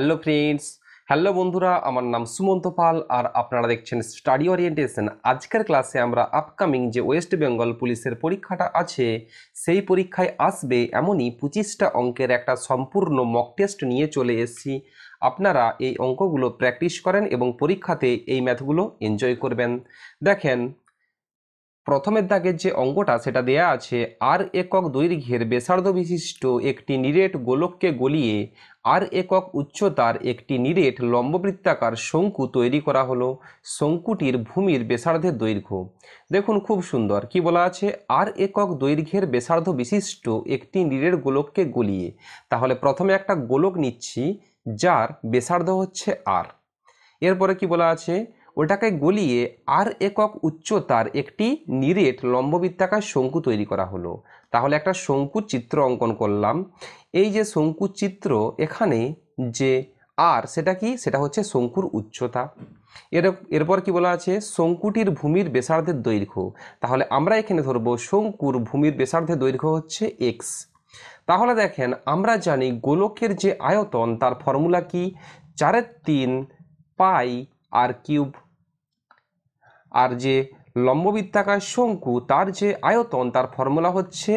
Hello friends, hello বন্ধুরা, আমার নাম সুমন্ত পাল আর আপনারা দেখছেন স্টাডি ওরিয়েন্টেশন। আজকের ক্লাসে আমরা আপকামিং যে ওয়েস্ট বেঙ্গল পুলিশের পরীক্ষাটা আছে সেই পরীক্ষায় আসবে এমনই 25টা অঙ্কের একটা সম্পূর্ণ মক টেস্ট নিয়ে চলে এসেছি। আপনারা এই অঙ্কগুলো প্র্যাকটিস করেন এবং পরীক্ষাতে এই ম্যাথগুলো এনজয় করবেন। দেখেন, প্রথমের দাগের যে অঙ্কটা সেটা দেয়া আছে, আর একক দৈর্ঘ্যের ব্যাসার্ধ বিশিষ্ট একটি নিরেট গোলককে গলিয়ে আর একক উচ্চতার একটি নিরেট লম্ববৃত্তাকার শঙ্কু তৈরি করা হলো। শঙ্কুটির ভূমির ব্যাসার্ধের দৈর্ঘ্য। দেখুন খুব সুন্দর কি বলা আছে, আর একক দৈর্ঘ্যের ব্যাসার্ধ বিশিষ্ট একটি নিরেট গোলককে গলিয়ে। তাহলে প্রথমে একটা গোলক নিচ্ছি যার ব্যাসার্ধ হচ্ছে আর। এরপরে কি বলা আছে, ওটাকে গলিয়ে আর একক উচ্চতার একটি নিরেট লম্ববৃত্তাকার শঙ্কু তৈরি করা হলো। তাহলে একটা শঙ্কুর চিত্র অঙ্কন করলাম। এই যে শঙ্কুর চিত্র, এখানে যে আর সেটা কি, সেটা হচ্ছে শঙ্কুর উচ্চতা। এরপর কি বলা আছে, শঙ্কুটির ভূমির ব্যাসার্ধের দৈর্ঘ্য। তাহলে আমরা এখানে ধরবো শঙ্কুর ভূমির ব্যাসার্ধের দৈর্ঘ্য হচ্ছে এক্স। তাহলে দেখেন, আমরা জানি গোলকের যে আয়তন তার ফর্মুলা কি, 4/3 পাই আর কিউব। আর যে লম্ববৃত্তাকার শঙ্কু তার যে আয়তন তার ফর্মুলা হচ্ছে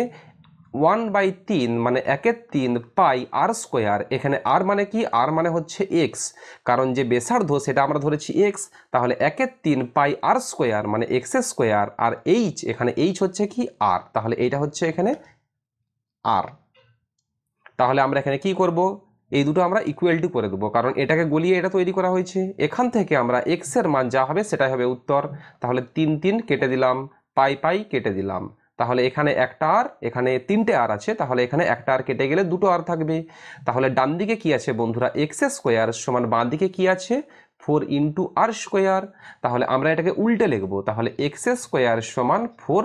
1/3 মানে 1/3 পাই আর স্কোয়ার। এখানে আর মানে কি, আর মানে হচ্ছে এক্স, কারণ যে ব্যাসার্ধ সেটা আমরা ধরেছি এক্স। তাহলে 1/3 পাই আর স্কোয়ার মানে এক্স স্কোয়ার, আর এইচ, এখানে এইচ হচ্ছে কি আর, তাহলে এইটা হচ্ছে এখানে আর। তাহলে আমরা এখানে কি করব, এই দুটো আমরা ইকুয়াল টু করে দেবো, কারণ এটাকে গলিয়ে এটা তৈরি করা হয়েছে। এখান থেকে আমরা এক্স এর মান যা হবে সেটাই হবে উত্তর। তাহলে 3 3 কেটে দিলাম, পাই পাই কেটে দিলাম। তাহলে এখানে একটা আর, এখানে 3টে আর আছে, তাহলে এখানে একটা আর কেটে গেলে দুটো আর থাকবে। তাহলে ডান দিকে কি আছে বন্ধুরা, এক্স স্কোয়ার সমান বাঁ দিকে কি আছে 4 ইন্টু আর স্কোয়ার। তাহলে আমরা এটাকে উল্টে লিখবো, তাহলে এক্স স্কোয়ার সমান 4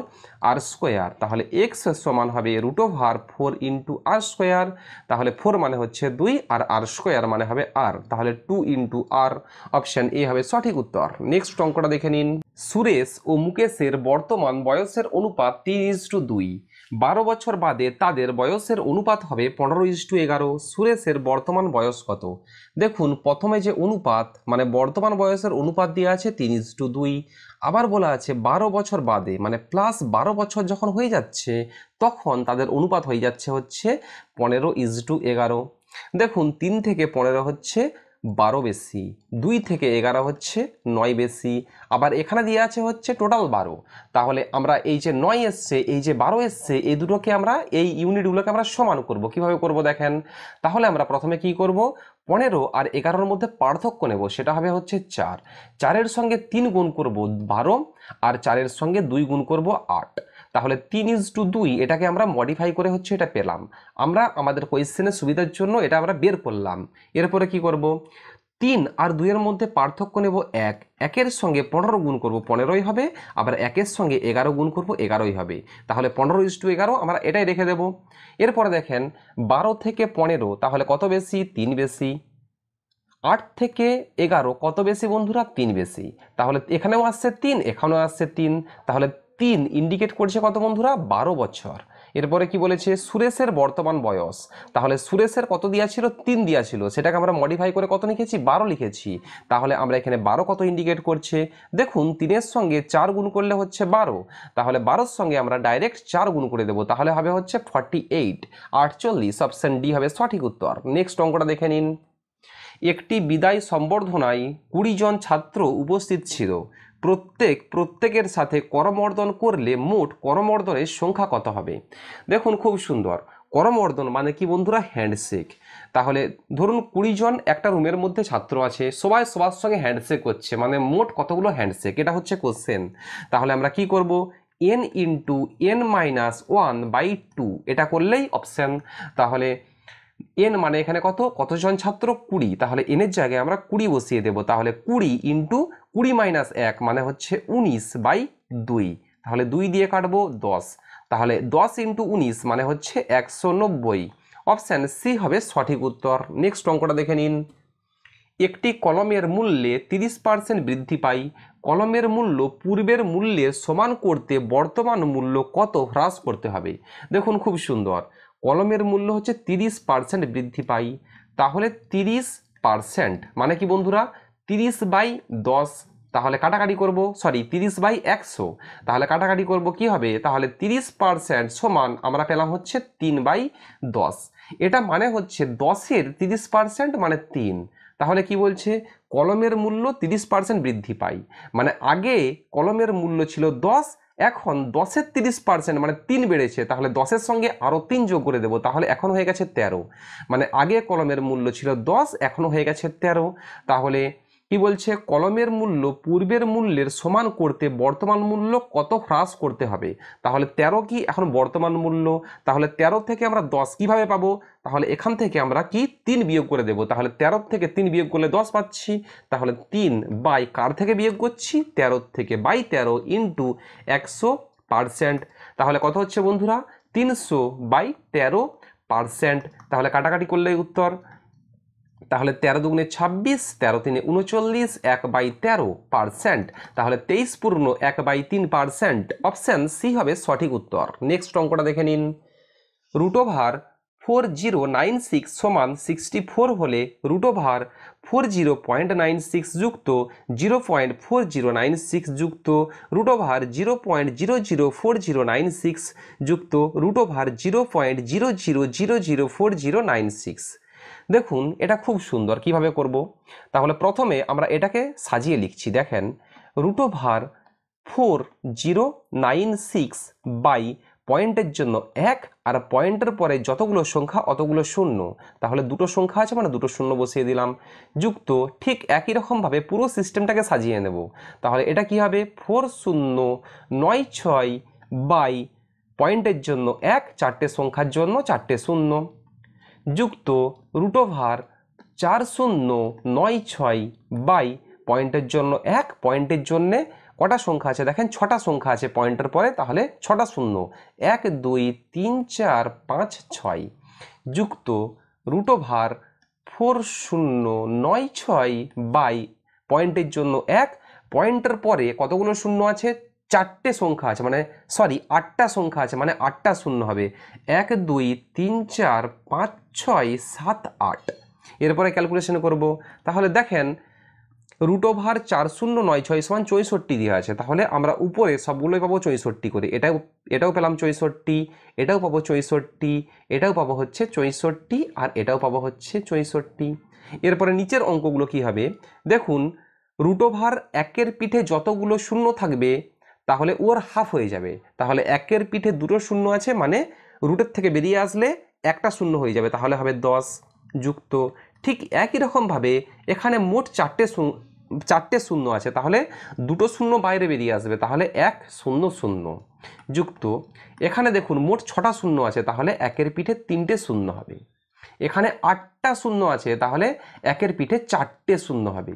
আর স্কোয়ার। তাহলে এক্স সমান হবে √4 ইন্টু আর স্কোয়ার। তাহলে 4 মানে হচ্ছে 2 আর আর স্কোয়ার মানে হবে আর। তাহলে 2 ইন্টু আর, অপশান এ হবে সঠিক উত্তর। নেক্সট অঙ্কটা দেখে নিন। সুরেশ ও মুকেশের বর্তমান বয়সের অনুপাত 3:2। 12 বছর বাদে তাদের বয়সের অনুপাত হবে 15:11। সুরেশের বর্তমান বয়স কত? দেখুন, প্রথমে যে অনুপাত মানে বর্তমান বয়সের অনুপাত দেওয়া আছে 3:2। আবার বলা আছে 12 বছর বাদে, মানে প্লাস 12 বছর যখন হয়ে যাচ্ছে তখন তাদের অনুপাত হয়ে যাচ্ছে হচ্ছে 15:11। দেখুন, 3 থেকে 15 হচ্ছে 12 বেশি, 2 থেকে 11 হচ্ছে 9 বেশি, আবার এখানে দিয়ে আছে হচ্ছে টোটাল 12। তাহলে আমরা এই যে 9 এসছে, এই যে 12 এসছে, এই দুটোকে আমরা, এই ইউনিটগুলোকে আমরা সমান করব। কিভাবে করব দেখেন, তাহলে আমরা প্রথমে কি করব, 15 আর 11-র মধ্যে পার্থক্য নেব, সেটা হবে হচ্ছে 4। 4-এর সঙ্গে 3 গুণ করব 12, আর 4-এর সঙ্গে 2 গুণ করব 8। তাহলে 3:2, এটাকে আমরা মডিফাই করে হচ্ছে এটা পেলাম। আমরা আমাদের কোয়েশ্চেনের সুবিধার জন্য এটা আমরা বের করলাম। এরপরে কি করব, 3 আর 2-এর মধ্যে পার্থক্য নেব 1। 1-এর সঙ্গে 15 গুণ করব 15ই হবে, আবার 1-এর সঙ্গে 11 গুণ করব 11ই হবে। তাহলে 15:11 আমরা এটাই রেখে দেব। এরপরে দেখেন, 12 থেকে 15 তাহলে কত বেশি, 3 বেশি। 8 থেকে 11 কত বেশি বন্ধুরা, 3 বেশি। তাহলে এখানেও আসছে 3, এখানেও আসছে 3। তাহলে 3 ইন্ডিকেট করছে কত বন্ধুরা, 12 বছর। এরপরে কি বলেছে, সুরেশের বর্তমান বয়স। তাহলে সুরেশের কত দেওয়া ছিল, 3 দেওয়া ছিল, সেটাকে আমরা মডিফাই করে কত লিখেছি, 12 লিখেছি। তাহলে আমরা এখানে 12 কত ইন্ডিকেট করছে, দেখুন 3-এর সঙ্গে 4 গুণ করলে হচ্ছে 12। তাহলে 12-র সঙ্গে আমরা ডাইরেক্ট 4 গুণ করে দেবো, তাহলে হবে হচ্ছে 48, 48। অপশন ডি হবে সঠিক উত্তর। নেক্সট অঙ্কটা দেখে নিন। একটি বিদায় সম্বর্ধনায় 20 জন ছাত্র উপস্থিত ছিল। প্রত্যেকের সাথে করমর্দন করলে মোট করমর্দনের সংখ্যা কত হবে? দেখুন খুব সুন্দর, করমর্দন মানে কি বন্ধুরা, হ্যান্ডশেক। তাহলে ধরুন 20 জন একটা রুমের মধ্যে ছাত্র আছে, সবাই সবার সঙ্গে হ্যান্ডশেক করছে, মানে মোট কতগুলো হ্যান্ডশেক, এটা হচ্ছে কোশ্চেন। তাহলে আমরা কি করব, n ইন্টু n-1/2 এটা করলেই অপশান। তাহলে এন মানে এখানে কতজন ছাত্র, 20। তাহলে এনের জায়গায় আমরা 20 বসিয়ে দেব। তাহলে 20 ইন্টু 20-1 মানে হচ্ছে 19/2। তাহলে 2 দিয়ে কাটবো 10। তাহলে 10 ইন্টু 19 মানে হচ্ছে 190। অপশান সি হবে সঠিক উত্তর। নেক্সট অঙ্কটা দেখে নিন। একটি কলমের মূল্যে 30% বৃদ্ধি পায়। কলমের মূল্য পূর্বের মূল্যের সমান করতে বর্তমান মূল্য কত হ্রাস করতে হবে? দেখুন খুব সুন্দর, কলমের মূল্য হচ্ছে 30% বৃদ্ধি পায়। তাহলে 30 30%, মানে কি বন্ধুরা 30/10, তাহলে কাটাকাটি করব, সরি 30/100, তাহলে কাটাকাটি করব কি হবে, তাহলে 30% সমান আমরা পেলাম হচ্ছে 3/10। এটা মানে হচ্ছে 10-এর 30% মানে 3। তাহলে কি বলছে, কলমের মূল্য 30% বৃদ্ধি পায়, মানে আগে কলমের মূল্য ছিল 10, এখন 10-এর 30% মানে 3 বেড়েছে, তাহলে 10-এর সঙ্গে আরও 3 যোগ করে দেবো, তাহলে এখন হয়ে গেছে 13। মানে আগে কলমের মূল্য ছিল 10, এখনও হয়ে গেছে 13। তাহলে কি বলছে, কলমের মূল্য পূর্বের মূল্যের সমান করতে বর্তমান মূল্য কত হ্রাস করতে হবে। তাহলে 13 কি এখন বর্তমান মূল্য, তাহলে 13 থেকে আমরা 10 কিভাবে পাবো, তাহলে এখান থেকে আমরা কি 3 বিয়োগ করে দেব, তাহলে 13 থেকে 3 বিয়োগ করলে 10 পাচ্ছি, তাহলে 3 বাই কার থেকে বিয়োগ করছি, 13 থেকে, বাই 13 ইন্টু 100%, তাহলে কত হচ্ছে বন্ধুরা 300/13%। তাহলে কাটাকাটি করলে উত্তর, তাহলে 13 দুগুণে 26, 13 তিনে 39, 1/13%, তাহলে 23.1/3%। অপশান সি হবে সঠিক উত্তর। নেক্সট অঙ্কটা দেখে নিন। রুট ওভার 4096 সমান 64 হলে রুট ওভার 40.96 যুক্ত 0.4096 যুক্ত রুট ওভার 0.004096 যুক্ত রুট ওভার 0.00004096। দেখুন এটা খুব সুন্দর, কিভাবে করব, তাহলে প্রথমে আমরা এটাকে সাজিয়ে লিখছি। দেখেন রুট ওভার 4096 বাই পয়েন্টের জন্য 1 আর পয়েন্টের পরে যতগুলো সংখ্যা অতগুলো শূন্য, তাহলে দুটো সংখ্যা আছে মানে দুটো শূন্য বসিয়ে দিলাম, যুক্ত ঠিক একই রকমভাবে পুরো সিস্টেমটাকে সাজিয়ে নেব। তাহলে এটা কি হবে, 4096 বাই পয়েন্টের জন্য 1, চারটে সংখ্যার জন্য চারটে শূন্য, যুক্ত রুট ওভার 4096 বাই পয়েন্টের জন্য 1, পয়েন্টের জন্যে কটা সংখ্যা আছে দেখেন, 6টা সংখ্যা আছে পয়েন্টের পরে, তাহলে 6টা শূন্য, 1 2 3 4 5 6, যুক্ত রুট ওভার 4096 বাই পয়েন্টের জন্য 1, পয়েন্টের পরে কতগুলো শূন্য আছে, চারটে সংখ্যা আছে, মানে সরি 8টা সংখ্যা আছে, মানে 8টা শূন্য হবে, 1 2 3 4 5 6 7 8। এরপরে ক্যালকুলেশন করব, তাহলে দেখেন রুট ওভার 4096 সমান 64 দেওয়া আছে, তাহলে আমরা উপরে সবগুলোই পাবো 64 করে, এটাও পেলাম 64, এটাও পাবো 64, এটাও পাবো হচ্ছে 64, আর এটাও পাবো হচ্ছে 64। এরপরে নিচের অঙ্কগুলো কি হবে, দেখুন রুট ওভার 1-এর পিঠে যতগুলো শূন্য থাকবে তাহলে ওর হাফ হয়ে যাবে, তাহলে 1-এর পিঠে দুটো শূন্য আছে, মানে রুটের থেকে বেরিয়ে আসলে একটা শূন্য হয়ে যাবে, তাহলে হবে 10, যুক্ত ঠিক একই রকমভাবে এখানে মোট চারটে শূন্য আছে, তাহলে দুটো শূন্য বাইরে বেরিয়ে আসবে, তাহলে 1 0 0, যুক্ত এখানে দেখুন মোট 6টা শূন্য আছে, তাহলে 1-এর পিঠে 3টে শূন্য হবে, এখানে 8টা শূন্য আছে, তাহলে 1-এর পিঠে 4টে শূন্য হবে।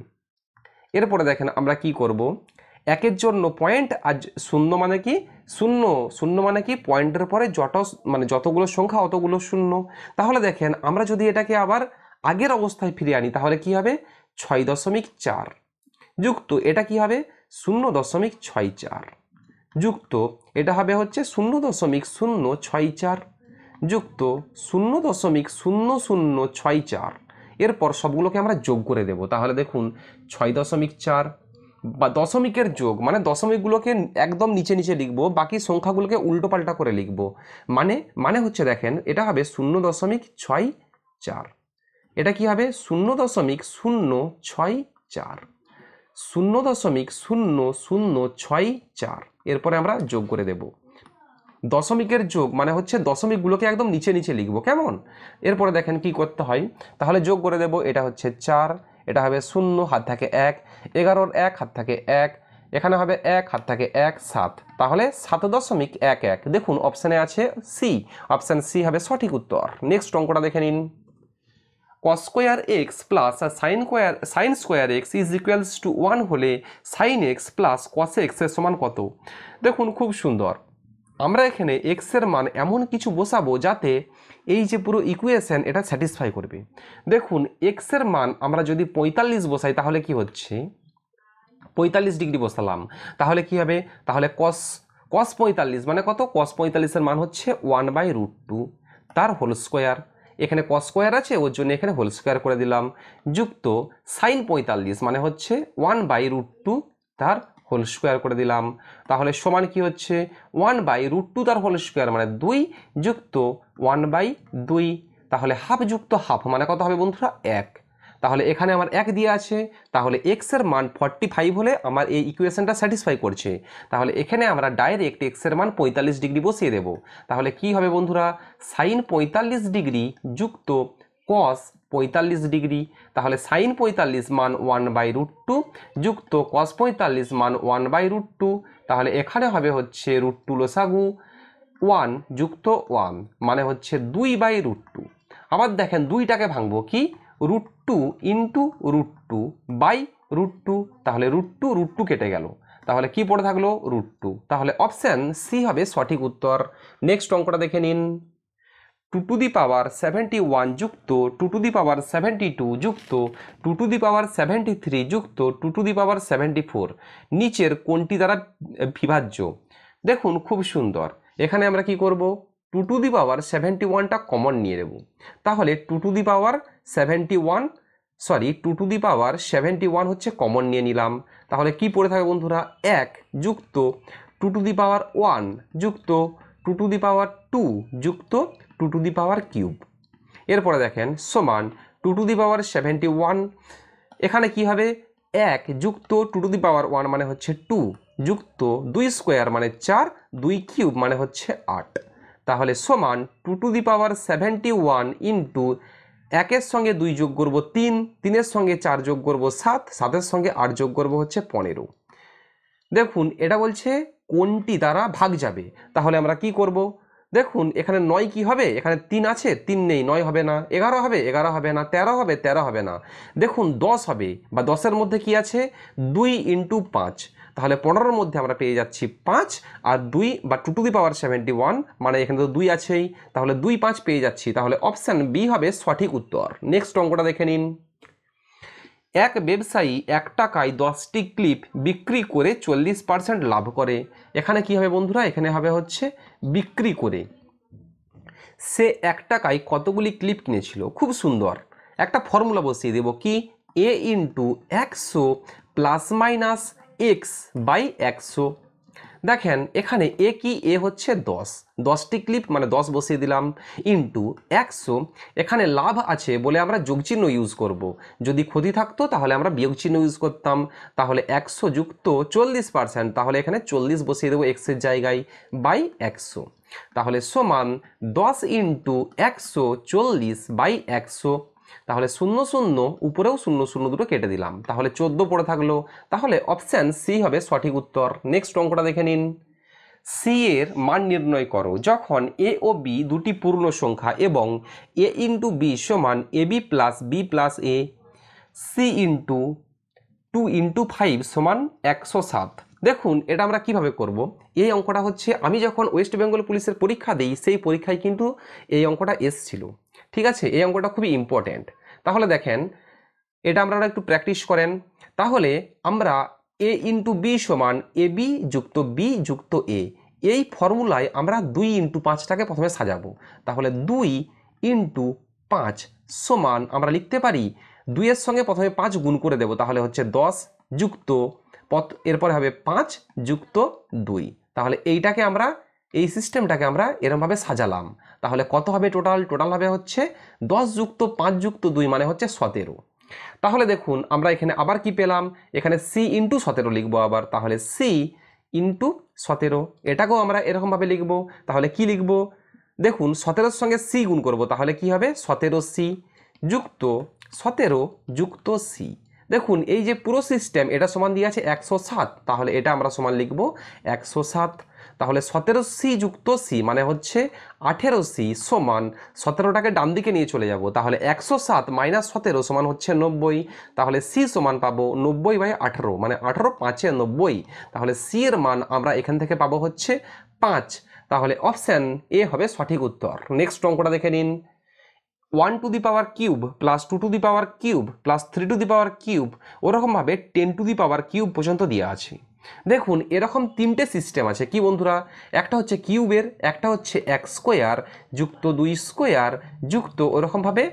এরপরে দেখেন আমরা কি করব, 1-এর জন্য পয়েন্ট, আর শূন্য মানে কি শূন্য, শূন্য মানে কি পয়েন্টের পরে যতগুলো সংখ্যা অতগুলো শূন্য, তাহলে দেখেন আমরা যদি এটাকে আবার আগের অবস্থায় ফিরে আনি তাহলে কি হবে 6.4, যুক্ত এটা কি হবে 0.64, যুক্ত এটা হবে হচ্ছে 0.064, যুক্ত 0.0064। এরপর সবগুলোকে আমরা যোগ করে দেব, তাহলে দেখুন 6.4 বা দশমিকের যোগ, মানে দশমিকগুলোকে একদম নিচে নিচে লিখবো, বাকি সংখ্যাগুলোকে উল্টো পাল্টা করে লিখবো, মানে হচ্ছে দেখেন এটা হবে 0.64, এটা কি হবে 0.064, 0.0064, এরপরে আমরা যোগ করে দেব। দশমিকের যোগ মানে হচ্ছে দশমিকগুলোকে একদম নিচে নিচে লিখবো, কেমন। এরপরে দেখেন কি করতে হয়, তাহলে যোগ করে দেব, এটা হচ্ছে 4, এটা হবে 0, হাত থাকে 1, 11-র 1 হাত থাকে 1, এখানে হবে 1 হাত থাকে 1 7, তাহলে 7.11। দেখুন অপশানে আছে সি, অপশান সি হবে সঠিক উত্তর। নেক্সট অঙ্কটা দেখে নিন। cos square x plus sine square x is equals to 1 হলে sine x plus cos x এর সমান কত। দেখুন খুব সুন্দর, আমরা এখানে এক্স এর মান এমন কিছু বসাবো যাতে এই যে পুরো ইকুয়েশন এটা স্যাটিসফাই করবে। দেখুন এক্স এর মান আমরা যদি 45 বসাই তাহলে কি হচ্ছে, 45 ডিগ্রি বসালাম, তাহলে কি হবে, তাহলে cos 45 মানে কত, cos 45 এর মান হচ্ছে 1/√2 তার হোল স্কোয়ার। এখানে কস স্কোয়ার আছে, ওর জন্য এখানে হোল স্কোয়ার করে দিলাম, যুক্ত সাইন 45 মানে হচ্ছে 1/√2 তার হোল স্কোয়ার করে দিলাম। তাহলে সমান কি হচ্ছে 1/√2 তার হোল স্কোয়ার মানে 2 যুক্ত 1/2। তাহলে হাফ যুক্ত হাফ মানে কত হবে বন্ধুরা 1। তাহলে এখানে আমার 1 দিয়ে আছে, তাহলে x এর মান 45 হলে আমার এই ইকুয়েশনটা স্যাটিসফাই করছে। তাহলে এখানে আমরা ডাইরেক্ট x এর মান 45 ডিগ্রি বসিয়ে দেব। তাহলে কি হবে বন্ধুরা সাইন 45 ডিগ্রি যুক্ত কস 45 ডিগ্রি। তাহলে সাইন 45 মান 1/√2 যুক্ত কস 45 মান 1/√2। তাহলে এখানে হবে হচ্ছে √2 লসাগু 1 যুক্ত 1 মানে হচ্ছে 2/√2। আবার দেখেন দুইটাকে ভাঙবো কি √2 ইন্টু √2 বাই √2। তাহলে √2 কেটে গেল, তাহলে কি পড়ে থাকলো √2। তাহলে অপশান সি হবে সঠিক উত্তর। নেক্সট অঙ্কটা দেখে নিন। 2^71 যুক্ত 2^72 যুক্ত 2^73 যুক্ত 2^74 নিচের কোনটি দ্বারা বিভাজ্য? দেখুন খুব সুন্দর, এখানে আমরা কি করব 2^71টা কমন নিয়ে নেব। তাহলে 2^71 হচ্ছে কমন নিয়ে নিলাম। তাহলে কি পড়ে থাকে বন্ধুরা 1 যুক্ত 2^1 যুক্ত 2^2 যুক্ত 2^3। এরপরে দেখেন সমান 2^71, এখানে কি হবে 1 যুক্ত 2^1 মানে হচ্ছে 2 যুক্ত 2 স্কোয়ার মানে 4 2 কিউব মানে হচ্ছে 8। তাহলে সমান 2^71 ইন্টু 1-এর সঙ্গে 2 যোগ করবো 3, 3-এর সঙ্গে 4 যোগ করবো 7, 7-এর সঙ্গে 8 যোগ করবো হচ্ছে 15। দেখুন এটা বলছে কোনটি দ্বারা ভাগ যাবে, তাহলে আমরা কি করব দেখুন এখানে 9 কি হবে, এখানে 3 আছে 3 নেই 9 হবে না, 11 হবে 11 হবে না, 13 হবে 13 হবে না, দেখুন 10 হবে বা 10-এর মধ্যে কি আছে 2 ইন্টু 5। তাহলে 15-এর মধ্যে আমরা পেয়ে যাচ্ছি 5 আর 2 বা 2^71 মানে এখানে তো 2 আছেই, তাহলে 2 5 পেয়ে যাচ্ছি। তাহলে অপশান বি হবে সঠিক উত্তর। নেক্সট অঙ্কটা দেখে নিন। এক ব্যবসায়ী 1 টাকায় 10টি ক্লিপ বিক্রি করে 40% লাভ করে। এখানে কি হবে বন্ধুরা, এখানে হবে হচ্ছে বিক্রি করে। সে 1 টাকায় কতগুলি ক্লিপ কিনেছিল? খুব সুন্দর, একটা ফর্মুলা বসিয়ে দেব কি a into 100 plus minus x by 100। দেখেন এখানে এ কি, এ হচ্ছে 10টি ক্লিপ মানে 10 বসিয়ে দিলাম ইন্টু 100। এখানে লাভ আছে বলে আমরা যোগ চিহ্ন ইউজ করব, যদি ক্ষতি থাকতো তাহলে আমরা বিয়োগ চিহ্ন ইউজ করতাম। তাহলে 100 যুক্ত 40%, তাহলে এখানে 40 বসিয়ে দেবো এক্সের জায়গায় বাই 100। তাহলে সমান 10 ইন্টু 100 40 বাই 100। তাহলে 0 0 উপরেও 0 0 দুটো কেটে দিলাম, তাহলে 14 পড়ে থাকলো। তাহলে অপশান সি হবে সঠিক উত্তর। নেক্সট অঙ্কটা দেখে নিন। সি এর মান নির্ণয় করো যখন এ ও বি দুটি পূর্ণ সংখ্যা এবং এ ইন্টু বি সমান A B plus B plus A, C into 2 into 5 সমান 107। দেখুন এটা আমরা কিভাবে করব, এই অঙ্কটা হচ্ছে আমি যখন ওয়েস্ট বেঙ্গল পুলিশের পরীক্ষা দিই সেই পরীক্ষায় কিন্তু এই অঙ্কটা এসছিল, ঠিক আছে, এই অঙ্কটা খুবই ইম্পর্ট্যান্ট। তাহলে দেখেন এটা আপনারা একটু প্র্যাকটিস করেন। তাহলে আমরা এ ইন্টু বি সমান এ বি যুক্ত বি যুক্ত এ, এই ফর্মুলায় আমরা 2 ইন্টু 5টাকে প্রথমে সাজাবো। তাহলে 2 ইন্টু 5 সমান আমরা লিখতে পারি 2-এর সঙ্গে প্রথমে 5 গুণ করে দেব, তাহলে হচ্ছে 10 যুক্ত এরপরে হবে 5 যুক্ত 2। তাহলে এইটাকে আমরা এই সিস্টেমটাকে আমরা এরমভাবে সাজালাম। তাহলে কত হবে টোটাল হবে হচ্ছে 10 যুক্ত 5 যুক্ত 2 মানে হচ্ছে 17। তাহলে দেখুন আমরা এখানে আবার কি পেলাম, এখানে সি ইন্টু 17 লিখবো আবার। তাহলে সি ইন্টু 17, এটাকেও আমরা এরকমভাবে লিখবো। তাহলে কি লিখবো দেখুন 17-এর সঙ্গে সি গুণ করব, তাহলে কি হবে 17C যুক্ত 17 যুক্ত সি। দেখুন এই যে পুরো সিস্টেম এটা সমান দিয়ে আছে 107, তাহলে এটা আমরা সমান লিখব 107। তাহলে 17C যুক্ত সি মানে হচ্ছে 18C সমান 17টাকে ডান দিকে নিয়ে চলে যাব, তাহলে 107 মাইনাস 17 সমান হচ্ছে 90। তাহলে সি সমান পাবো 90/18 মানে 18 5 90। তাহলে সি এর মান আমরা এখান থেকে পাবো হচ্ছে 5। তাহলে অপশান এ হবে সঠিক উত্তর। নেক্সট অঙ্কটা দেখে নিন। 1^³ প্লাস 2^³ প্লাস 3^³ ওরকমভাবে 10^³ পর্যন্ত দেওয়া আছে। দেখুন এরকম তিনটে সিস্টেম আছে কি বন্ধুরা, একটা হচ্ছে কিউবের, একটা হচ্ছে 1² যুক্ত 2² যুক্ত ওরকমভাবে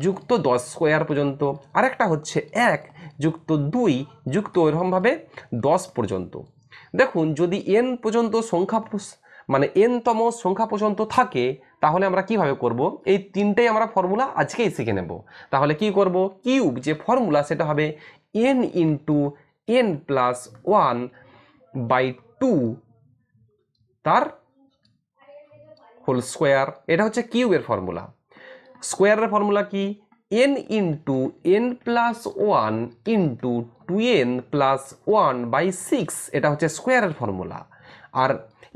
যুক্ত 10² পর্যন্ত, আরেকটা হচ্ছে 1 যুক্ত 2 যুক্ত ওরকমভাবে 10 পর্যন্ত। দেখুন যদি n পর্যন্ত সংখ্যা মানে n তম সংখ্যা পর্যন্ত থাকে তাহলে আমরা কিভাবে করব, এই তিনটেই আমরা ফর্মুলা আজকেই শিখে নেব। তাহলে কি করব, কিউব যে ফর্মুলা সেটা হবে n ইন্টু n+1/2 তার হোল স্কোয়ার, এটা হচ্ছে কিউবের ফর্মুলা। স্কোয়ারের ফর্মুলা কি, n into n+1 into 2n+1/6, এটা হচ্ছে স্কোয়ারের ফর্মুলা। আর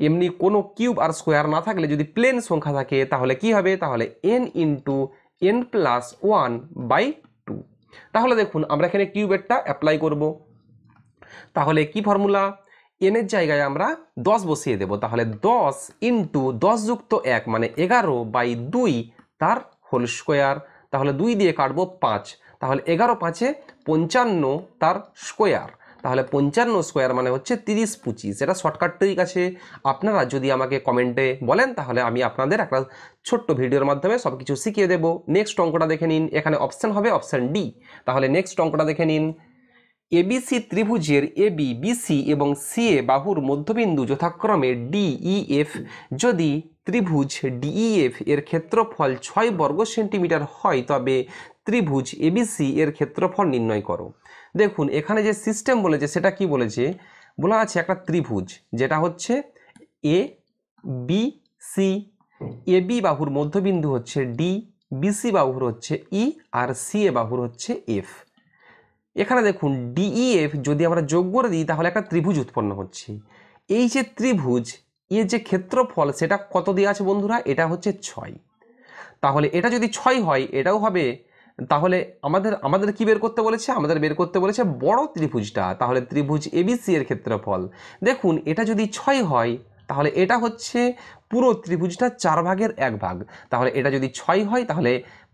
এমনি কোনো কিউব আর স্কোয়ার না থাকলে যদি প্লেন সংখ্যা থাকে তাহলে কি হবে, তাহলে n ইন্টু n+1/2। তাহলে দেখুন আমরা এখানে কিউবেরটা অ্যাপ্লাই করব। তাহলে কি ফর্মুলা, n এর জায়গায় আমরা 10 বসিয়ে দেব, তাহলে 10 ইন্টু 10 যুক্ত 1 মানে 11/2 তার হোল স্কোয়ার। তাহলে 2 দিয়ে কাটবো 5, তাহলে 11×5 55 তার স্কোয়ার। তাহলে 55 স্কোয়ার মানে হচ্ছে 30×25। এটা শর্টকাট ট্রিক আছে, আপনারা যদি আমাকে কমেন্টে বলেন তাহলে আমি আপনাদের একটা ছোট্ট ভিডিওর মাধ্যমে সব কিছু শিখিয়ে দেবো। নেক্সট অঙ্কটা দেখে নিন, এখানে অপশান হবে অপশান ডি। তাহলে নেক্সট অঙ্কটা দেখে নিন, এবিসি ত্রিভুজের এবি, বিসি এবং সিএ বাহুর মধ্যবিন্দু যথাক্রমে ডিইএফ যদি ত্রিভুজ ডিইএফ এর ক্ষেত্রফল 6 বর্গ সেন্টিমিটার হয় তবে ত্রিভুজ এবিসি এর ক্ষেত্রফল নির্ণয় করো। দেখুন এখানে যে সিস্টেম বলেছে সেটা কি বলেছে, বলা আছে একটা ত্রিভুজ যেটা হচ্ছে এ বি সি, এবি বাহুর মধ্যবিন্দু হচ্ছে ডি, বিসি বাহুর হচ্ছে ই আর সিএ বাহুর হচ্ছে এফ। এখানে দেখুন ডিইএফ যদি আমরা যোগ করে দিই তাহলে একটা ত্রিভুজ উৎপন্ন হচ্ছে। এই যে ত্রিভুজ এর যে ক্ষেত্রফল সেটা কত দেওয়া আছে বন্ধুরা, এটা হচ্ছে 6। তাহলে এটা যদি 6 হয় এটাও হবে, তাহলে আমাদের কি বের করতে বলেছে, আমাদের বের করতে বলেছে বড় ত্রিভুজটা। তাহলে ত্রিভুজ এবিসি এর ক্ষেত্রফল দেখুন এটা যদি 6 হয় তাহলে এটা হচ্ছে পুরো ত্রিভুজটা 4/1 তাহলে এটা যদি 6 হয় তাহলে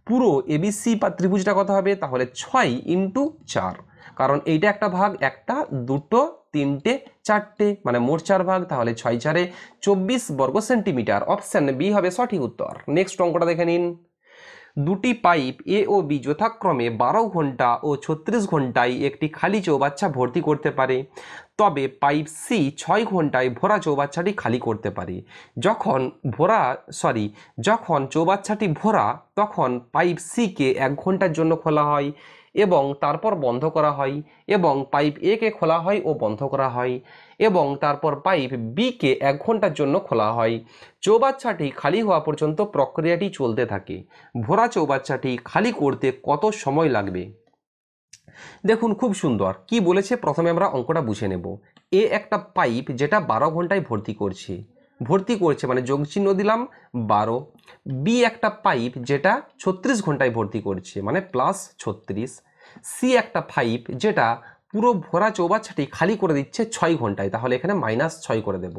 পুরো এবিসি বা ত্রিভুজটা কত হবে, তাহলে 6 ইন্টু 4, কারণ এইটা একটা ভাগ, একটা দুটো তিনটে চারটে মানে মোট 4 ভাগ, তাহলে 6×4 24 বর্গ সেন্টিমিটার। অপশান বি হবে সঠিক উত্তর। নেক্সট অঙ্কটা দেখে নিন, দুটি পাইপ এ ও বি যথাক্রমে 12 ঘন্টা ও 36 ঘন্টায় একটি খালি চৌবাচ্চা ভর্তি করতে পারে, তবে পাইপ সি 6 ঘন্টায় ভরা চৌবাচ্চাটি খালি করতে পারে। যখন চৌবাচ্চাটি ভরা তখন পাইপ সিকে 1 ঘন্টার জন্য খোলা হয় এবং তারপর বন্ধ করা হয়, এবং পাইপ এ কে খোলা হয় ও বন্ধ করা হয়, এবং তারপর পাইপ বি কে 1 ঘন্টার জন্য খোলা হয়। চৌবাচ্চাটি খালি হওয়া পর্যন্ত প্রক্রিয়াটি চলতে থাকে। ভরা চৌবাচ্চাটি খালি করতে কত সময় লাগবে? দেখুন খুব সুন্দর কি বলেছে, প্রথমে আমরা অঙ্কটা বুঝে নেব। এ একটা পাইপ যেটা 12 ঘন্টায় ভর্তি করছে মানে যোগ চিহ্ন দিলাম 12। বি একটা পাইপ যেটা 36 ঘন্টায় ভর্তি করছে মানে +36। সি একটা পাইপ যেটা পুরো ভরা চৌবাচ্চাটি খালি করে দিচ্ছে 6 ঘন্টায়, তাহলে এখানে -6 করে দেব।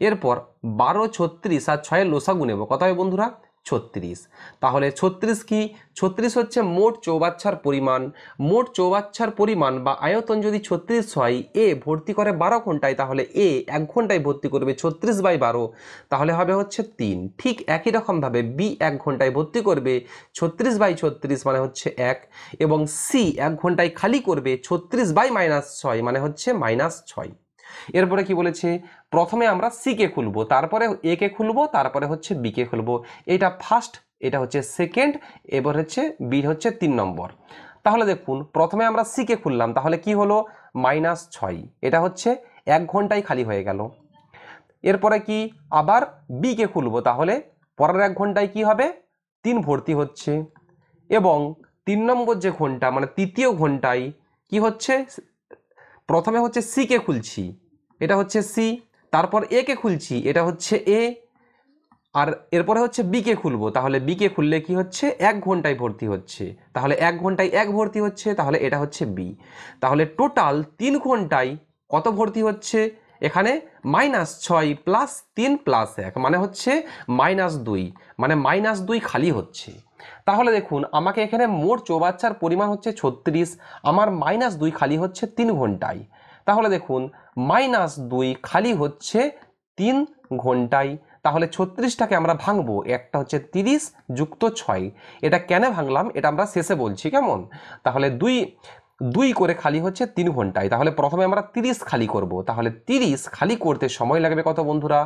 এরপর 12, 36 আর 6 এর লসাগু নেব, কত হবে বন্ধুরা, 36। তাহলে 36 কি, 36 হচ্ছে মোট চৌবাচ্চার পরিমাণ। মোট চৌবাচ্চার পরিমাণ বা আয়তন যদি 36 হয়, এ ভর্তি করে 12 ঘন্টায়, তাহলে এ 1 ঘন্টায় ভর্তি করবে 36/12, তাহলে হবে হচ্ছে 3। ঠিক একই রকমভাবে বি 1 ঘন্টায় ভর্তি করবে 36/36 মানে হচ্ছে 1, এবং সি 1 ঘন্টায় খালি করবে 36/-6 মানে হচ্ছে -6। এরপরে কি বলেছে, প্রথমে আমরা সি কে খুলবো, তারপরে এ কে খুলবো, তারপরে হচ্ছে বি কে খুলবো। এটা ফার্স্ট, এটা হচ্ছে সেকেন্ড, এবার হচ্ছে বি হচ্ছে 3 নম্বর। তাহলে দেখুন প্রথমে আমরা সি কে খুললাম, তাহলে কি হলো -6, এটা হচ্ছে 1 ঘন্টায় খালি হয়ে গেল। এরপরে কি আবার বি কে খুলবো, তাহলে পরের 1 ঘন্টায় কি হবে, 3 ভর্তি হচ্ছে, এবং 3 নম্বর যে ঘন্টা মানে তৃতীয় ঘন্টায় কি হচ্ছে, প্রথমে হচ্ছে সি কে খুলছি, এটা হচ্ছে সি, তারপর এ কে খুলছি, এটা হচ্ছে এ, আর এরপরে হচ্ছে বি কে খুলবো, তাহলে বি কে খুললে কি হচ্ছে 1 ঘন্টায় ভর্তি হচ্ছে, তাহলে 1 ঘন্টায় 1 ভর্তি হচ্ছে, তাহলে এটা হচ্ছে বি। তাহলে টোটাল 3 ঘন্টায় কত ভর্তি হচ্ছে, এখানে -6 + 3 + 1 মানে হচ্ছে -2, মানে -2 খালি হচ্ছে। তাহলে দেখুন আমাকে এখানে মোট চৌবাচ্চার পরিমাণ হচ্ছে 36, আমার -2 খালি হচ্ছে 3 ঘন্টায়। তাহলে দেখুন -2 খালি হচ্ছে 3 ঘন্টায়। তাহলে 36টাকে আমরা ভাঙবো, একটা হচ্ছে 30 যুক্ত 6। এটা কেন ভাঙলাম এটা আমরা শেষে বলছি, কেমন? তাহলে 2 করে খালি হচ্ছে 3 ঘন্টায়। তাহলে প্রথমে আমরা 30 খালি করব। তাহলে 30 খালি করতে সময় লাগবে কত বন্ধুরা?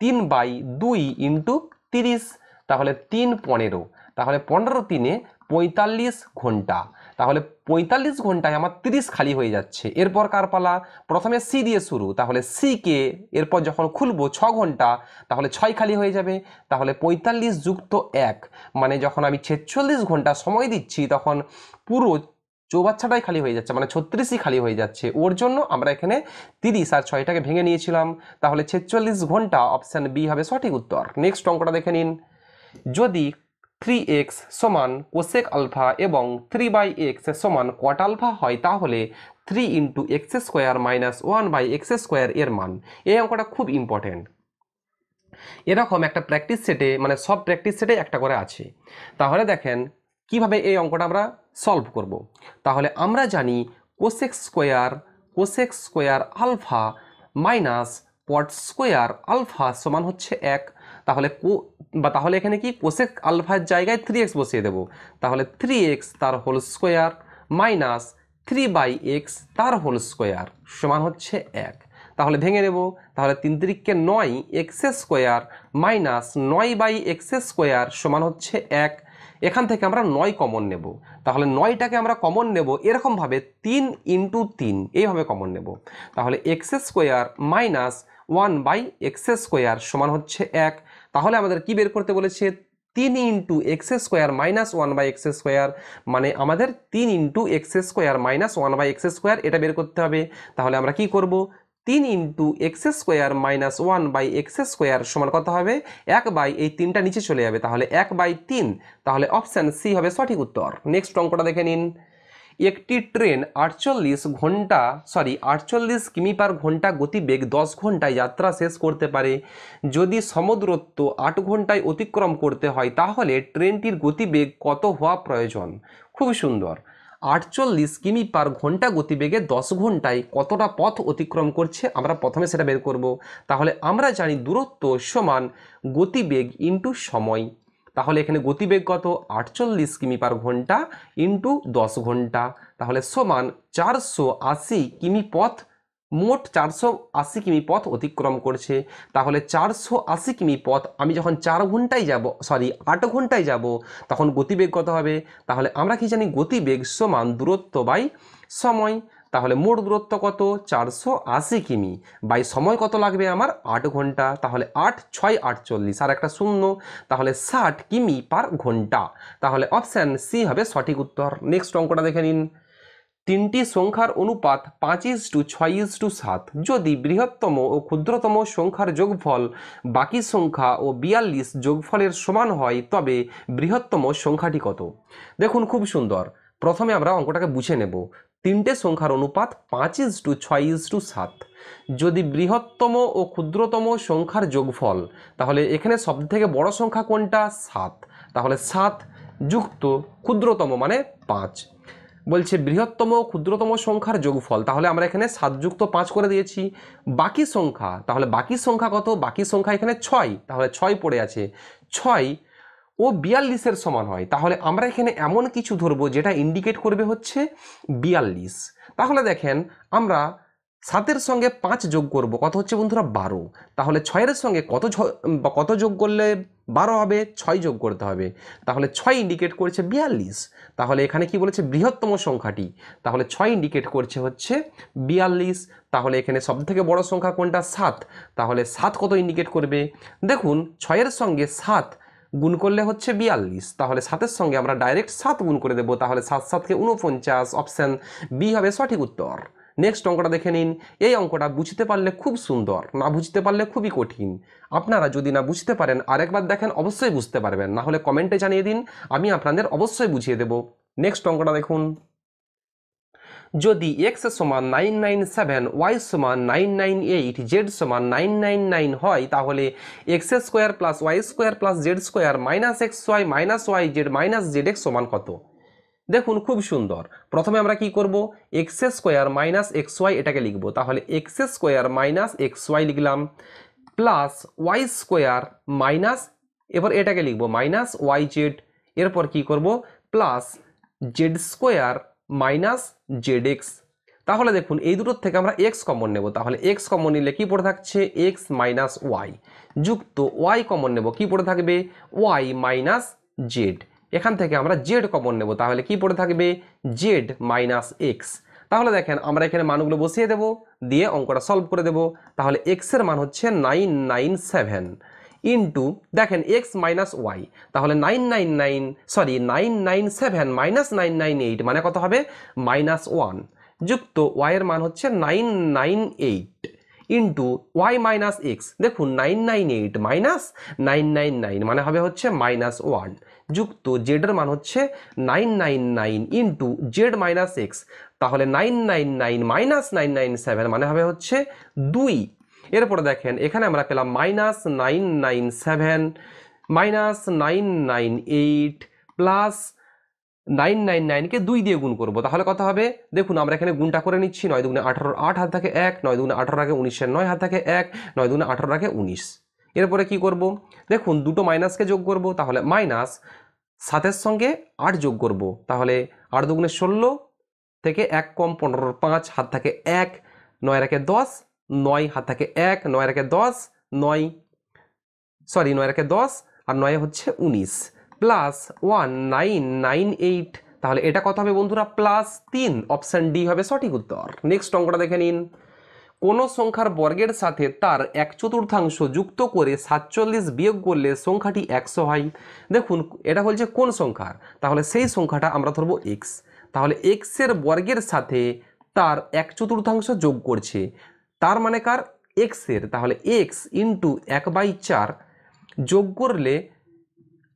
3/2 × 30, তাহলে 3 15। তাহলে 15 3 45 ঘন্টা। তাহলে 45 ঘন্টায় আমার 30 খালি হয়ে যাচ্ছে। এরপর কার পালা? প্রথমে সি দিয়ে শুরু, তাহলে সিকে এরপর যখন খুলবো 6 ঘন্টা, তাহলে 6 খালি হয়ে যাবে। তাহলে 45 যুক্ত 1, মানে যখন আমি 46 ঘন্টা সময় দিচ্ছি তখন পুরো চৌবাচ্চাটাই খালি হয়ে যাচ্ছে, মানে 36ই খালি হয়ে যাচ্ছে। ওর জন্য আমরা এখানে 30 আর 6টাকে ভেঙে নিয়েছিলাম। তাহলে 46 ঘন্টা, অপশান বি হবে সঠিক উত্তর। নেক্সট অঙ্কটা দেখে নিন। যদি 3x সমান কোসেক আলফা এবং 3/x সমান কট আলফা হয়, তাহলে 3 × x² - 1/x² এর মান। এই অঙ্কটা খুব ইম্পর্টেন্ট। এরকম একটা প্র্যাকটিস সেটে, মানে সব প্র্যাকটিস সেটে একটা করে আছে। তাহলে দেখেন কিভাবে এই অঙ্কটা আমরা সলভ করব। তাহলে আমরা জানি cosec square alpha minus cot square alpha সমান হচ্ছে 1। তাহলে এখানে কি কোসেক আলফার জায়গায় 3x বসিয়ে দেব। তাহলে 3x তার হোল স্কোয়ার মাইনাস 3/x তার হোল স্কোয়ার সমান হচ্ছে 1। তাহলে ভেঙে নেব। তাহলে 3 × 3 = 9, x² মাইনাস 9/x² সমান হচ্ছে 1। এখান থেকে আমরা 9 কমন নেব। তাহলে 9টাকে আমরা কমন নেব এরকমভাবে 3 × 3 এইভাবে কমন নেব। তাহলে x² মাইনাস 1/x² সমান হচ্ছে 1। তাহলে আমাদের কি বের করতে বলেছে? 3 × x² মাইনাস 1/x², মানে আমাদের 3 × x² মাইনাস 1/x², এটা বের করতে হবে। তাহলে আমরা কি করব? 3 × x² মাইনাস 1/x² সমান কত হবে? 1/, এই 3টা নিচে চলে যাবে, তাহলে 1/3। তাহলে অপশান সি হবে সঠিক উত্তর। নেক্সট অঙ্কটা দেখে নিন। একটি ট্রেন 48 কিমি/ঘন্টা গতিবেগ 10 ঘন্টায় যাত্রা শেষ করতে পারে। যদি সমদূরত্ব 8 ঘন্টায় অতিক্রম করতে হয়, তাহলে ট্রেনটির গতিবেগ কত হওয়া প্রয়োজন? খুব সুন্দর। 48 কিমি/ঘন্টা গতিবেগে 10 ঘন্টায় কতটা পথ অতিক্রম করছে আমরা প্রথমে সেটা বের করব। তাহলে আমরা জানি দূরত্ব সমান গতিবেগ ইন্টু সময়। তাহলে এখানে গতিবেগ কত? 48 কিমি/ঘন্টা ইন্টু 10 ঘন্টা, তাহলে সমান 480 কিমি পথ, মোট 480 কিমি পথ অতিক্রম করছে। তাহলে 480 কিমি পথ আমি যখন 8 ঘন্টায় যাব তখন গতিবেগ কত হবে? তাহলে আমরা কি জানি? গতিবেগ সমান দূরত্ব বাই সময়। তাহলে মোট দূরত্ব কত? 480 কিমি বাই সময় কত লাগবে আমার? 8 ঘন্টা। তাহলে 8 × 6 = 48 আর একটা শূন্য, তাহলে 60 কিমি/ঘন্টা। তাহলে অপশান সি হবে সঠিক উত্তর। নেক্সট অঙ্কটা দেখে নিন। 3টি সংখ্যার অনুপাত 5:6:7। যদি বৃহত্তম ও ক্ষুদ্রতম সংখ্যার যোগফল বাকি সংখ্যা ও 42 যোগফলের সমান হয়, তবে বৃহত্তম সংখ্যাটি কত? দেখুন খুব সুন্দর। প্রথমে আমরা অঙ্কটাকে বুঝে নেব। 3টে সংখ্যার অনুপাত 5:6:7। যদি বৃহত্তম ও ক্ষুদ্রতম সংখ্যার যোগফল, তাহলে এখানে সবথেকে বড় সংখ্যা কোনটা? 7। তাহলে 7 যুক্ত ক্ষুদ্রতম মানে 5। বলছে বৃহত্তম ও ক্ষুদ্রতম সংখ্যার যোগফল, তাহলে আমরা এখানে 7 যুক্ত 5 করে দিয়েছি। বাকি সংখ্যা, তাহলে বাকি সংখ্যা কত? বাকি সংখ্যা এখানে 6, তাহলে 6 পড়ে আছে। 6 ও 42-এর সমান হয়, তাহলে আমরা এখানে এমন কিছু ধরবো যেটা ইন্ডিকেট করবে হচ্ছে 42। তাহলে দেখেন আমরা 7-এর সঙ্গে 5 যোগ করব, কত হচ্ছে বন্ধুরা? 12। তাহলে 6-এর সঙ্গে কত যোগ করলে 12 হবে? 6 যোগ করতে হবে। তাহলে 6 ইন্ডিকেট করছে 42। তাহলে এখানে কি বলেছে? বৃহত্তম সংখ্যাটি। তাহলে 6 ইন্ডিকেট করছে হচ্ছে 42। তাহলে এখানে সবথেকে বড় সংখ্যা কোনটা? 7। তাহলে 7 কত ইন্ডিকেট করবে? দেখুন 6-এর সঙ্গে 7 গুণ করলে হচ্ছে 42। তাহলে 7-এর সঙ্গে আমরা ডাইরেক্ট 7 গুণ করে দেবো। তাহলে 7 × 7 = 49। অপশান বি হবে সঠিক উত্তর। নেক্সট অঙ্কটা দেখে নিন। এই অঙ্কটা বুঝতে পারলে খুব সুন্দর, না বুঝতে পারলে খুবই কঠিন। আপনারা যদি না বুঝতে পারেন আরেকবার দেখেন, অবশ্যই বুঝতে পারবেন, না হলে কমেন্টে জানিয়ে দিন, আমি আপনাদের অবশ্যই বুঝিয়ে দেব। নেক্সট অঙ্কটা দেখুন। যদি এক্স সমান 997, ওয়াই সমান 998, জেড সমান 999 হয়, তাহলে x square plus y square plus z square minus x y minus y z minus z x সমান কত? দেখুন খুব সুন্দর। প্রথমে আমরা কি করব, x square minus x y এটাকে লিখব। তাহলে x square minus x y লিখলাম, প্লাস ওয়াই স্কোয়ার মাইনাস, এবার এটাকে লিখব মাইনাস ওয়াই জেড। এরপর কি করব, plus z square minus z x. তাহলে দেখুন এই দুটোর থেকে আমরা এক্স কমন নেব। তাহলে এক্স কমন নিলে কি পড়ে থাকছে, এক্স মাইনাস ওয়াই, যুক্ত ওয়াই কমন নেব, কি পড়ে থাকবে, ওয়াই মাইনাস জেড। এখান থেকে আমরা জেড কমন নেব, তাহলে কি পড়ে থাকবে, জেড মাইনাস এক্স। তাহলে দেখেন আমরা এখানে মানগুলো বসিয়ে দেব, দিয়ে অঙ্কটা সলভ করে দেব। তাহলে এক্স এর মান হচ্ছে 997 ইন্টু, দেখেন এক্স মাইনাস ওয়াই, তাহলে 997 মাইনাস 998 মানে কত হবে, -1, যুক্ত ওয়াই এর মান হচ্ছে 998 ইন্টু ওয়াই মাইনাস এক্স। দেখুন 998 মাইনাস 999 মানে হবে হচ্ছে -1, যুক্ত জেড এর মান হচ্ছে 999 ইন্টু জেড মাইনাস এক্স। তাহলে 999 মাইনাস 997 মানে হবে হচ্ছে 2। এরপরে দেখেন এখানে আমরা পেলাম -997 মাইনাস 998 প্লাস 999কে 2 দিয়ে গুণ করব, তাহলে কত হবে, দেখুন আমরা এখানে গুণটা করে নিচ্ছি। 9 দুগুণে 18, 8 হাত থাকে 1, 9 দুগুণে 18 আগে 19, 9 হাত থাকে 1, 9 দুগুণে 18 আগে 19। এরপরে কি করব, দেখুন দুটো মাইনাসকে যোগ করব, তাহলে মাইনাস 7-এর সঙ্গে 8 যোগ করব, তাহলে 8 দুগুণে 16 থেকে 1 কম 15, 5 হাত থাকে 1, 9 একে 10, 9 হাত থাকে 1, 9 একে 10, 9 একে 10 আর 9 হচ্ছে 19, প্লাস 1998। তাহলে এটা কত হবে বন্ধুরা, +3। অপশান ডি হবে সঠিক উত্তর। নেক্সট অঙ্কটা দেখে নিন। কোনো সংখ্যার বর্গের সাথে তার 1/4 যুক্ত করে 47 বিয়োগ করলে সংখ্যাটি 100 হয়। দেখুন এটা বলছে কোন সংখ্যার, তাহলে সেই সংখ্যাটা আমরা ধরবো এক্স। তাহলে এক্স এর বর্গের সাথে তার 1/4 যোগ করছে, তার মানে কার, এক্স এর। তাহলে এক্স ইন্টু 1/4 যোগ করলে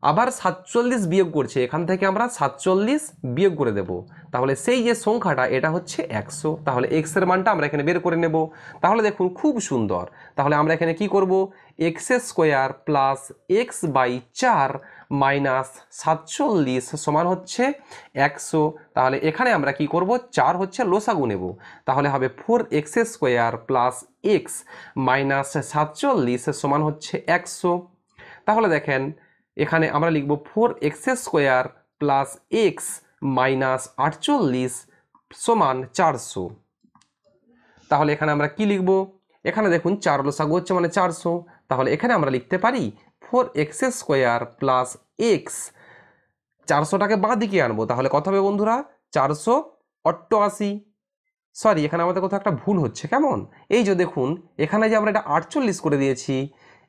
আবার 47 বিয়োগ করছে, এখান থেকে আমরা 47 বিয়োগ করে দেব। তাহলে সেই যে সংখ্যাটা এটা হচ্ছে 100। তাহলে এক্স এর মানটা আমরা এখানে বের করে নেব। তাহলে দেখুন খুব সুন্দর। তাহলে আমরা এখানে কি করব, x square plus x/4 minus 47 সমান হচ্ছে 100। তাহলে এখানে আমরা কি করব, 4 হচ্ছে লসাগু নেব। তাহলে হবে 4x square plus x minus 47 সমান হচ্ছে 100। তাহলে দেখেন এখানে আমরা লিখব 4x square plus x minus 48 সমান 400। তাহলে এখানে আমরা কি লিখব, এখানে দেখুন 4 লসাগু হচ্ছে মানে 400। তাহলে এখানে আমরা লিখতে পারি 4x স্কোয়ার প্লাস এক্স, 400টাকে বাঁ দিকে আনবো, তাহলে কত হবে বন্ধুরা, 488। সরি, এখানে আমাদের কোথাও একটা ভুল হচ্ছে, কেমন, এই যে দেখুন এখানে যে আমরা এটা 48 করে দিয়েছি,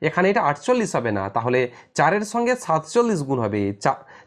এখানে এটা 48 হবে না, তাহলে 4-এর সঙ্গে 47 গুণ হবে,